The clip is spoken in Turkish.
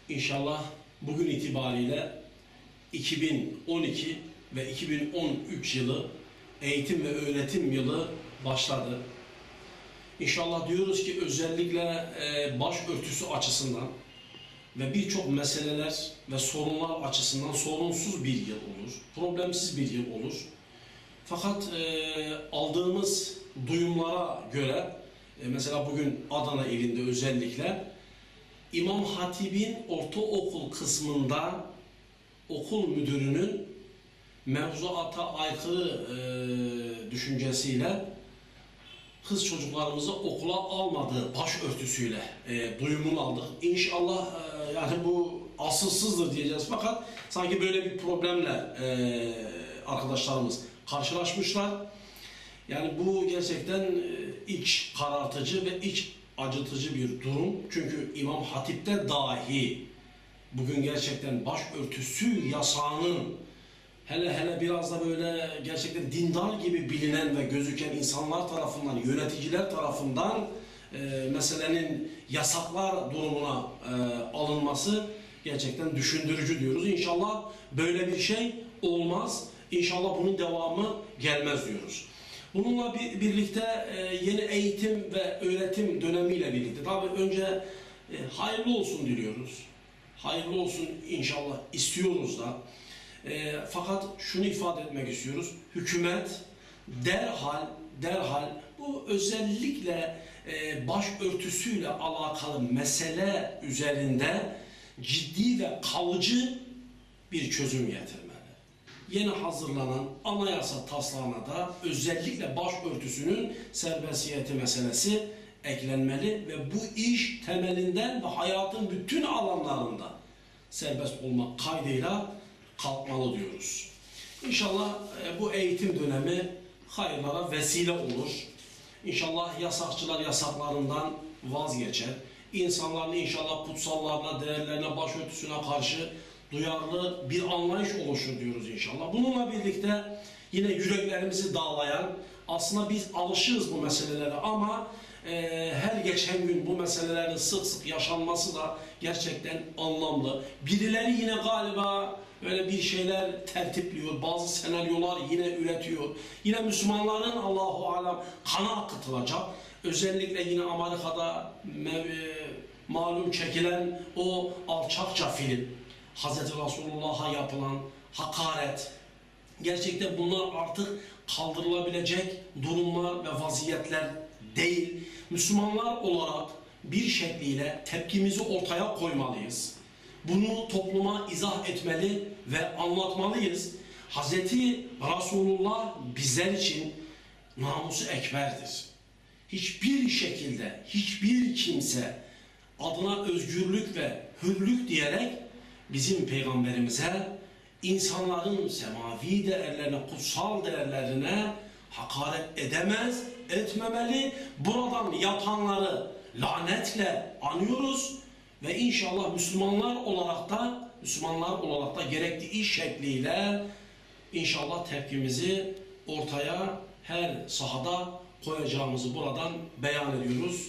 İnşallah bugün itibariyle 2012 ve 2013 yılı eğitim ve öğretim yılı başladı. İnşallah diyoruz ki özellikle başörtüsü açısından ve birçok meseleler ve sorunlar açısından sorunsuz bir yıl olur, problemsiz bir yıl olur. Fakat aldığımız duyumlara göre, mesela bugün Adana ilinde özellikle İmam Hatip'in ortaokul kısmında okul müdürünün mevzuata aykırı düşüncesiyle kız çocuklarımızı okula almadığı başörtüsüyle duyumunu aldık. İnşallah yani bu asılsızdır diyeceğiz, fakat sanki böyle bir problemle arkadaşlarımız karşılaşmışlar. Yani bu gerçekten iç karartıcı ve iç acıtıcı bir durum. Çünkü İmam Hatip'te dahi bugün gerçekten başörtüsü yasağının hele biraz da böyle gerçekten dindar gibi bilinen ve gözüken insanlar tarafından, yöneticiler tarafından meselenin yasaklar durumuna alınması gerçekten düşündürücü diyoruz. İnşallah böyle bir şey olmaz. İnşallah bunun devamı gelmez diyoruz. Bununla birlikte yeni eğitim ve öğretim dönemiyle birlikte tabii önce hayırlı olsun diliyoruz. Hayırlı olsun inşallah istiyoruz da. Fakat şunu ifade etmek istiyoruz. Hükümet derhal bu özellikle başörtüsüyle alakalı mesele üzerinde ciddi ve kalıcı bir çözüm getirmeli. Yeni hazırlanan anayasa taslağına da özellikle başörtüsünün serbestiyeti meselesi eklenmeli ve bu iş temelinden ve hayatın bütün alanlarında serbest olmak kaydıyla kalkmalı diyoruz. İnşallah bu eğitim dönemi hayırlara vesile olur. İnşallah yasakçılar yasaklarından vazgeçer. İnsanların inşallah kutsallarına, değerlerine, başörtüsüne karşı duyarlı bir anlayış oluşur diyoruz inşallah. Bununla birlikte yine yüreklerimizi dağlayan, aslında biz alışığız bu meselelere ama her geçen gün bu meselelerin sık sık yaşanması da gerçekten anlamlı. Birileri yine galiba öyle bir şeyler tertipliyor, bazı senaryolar yine üretiyor. Yine Müslümanların Allahu alem kanı akıtılacak. Özellikle yine Amerika'da malum çekilen o alçakça film, Hz. Resulullah'a yapılan hakaret, gerçekten bunlar artık kaldırılabilecek durumlar ve vaziyetler değil. Müslümanlar olarak bir şekliyle tepkimizi ortaya koymalıyız. Bunu topluma izah etmeli ve anlatmalıyız. Hz. Resulullah bizler için namusu ekberdir. Hiçbir şekilde, hiçbir kimse adına özgürlük ve hürlük diyerek bizim peygamberimize, insanların semavi değerlerine, kutsal değerlerine hakaret edemez, etmemeli. Buradan yapanları lanetle anıyoruz ve inşallah Müslümanlar olarak da gerekli iş şekliyle inşallah tepkimizi ortaya her sahada koyacağımızı buradan beyan ediyoruz.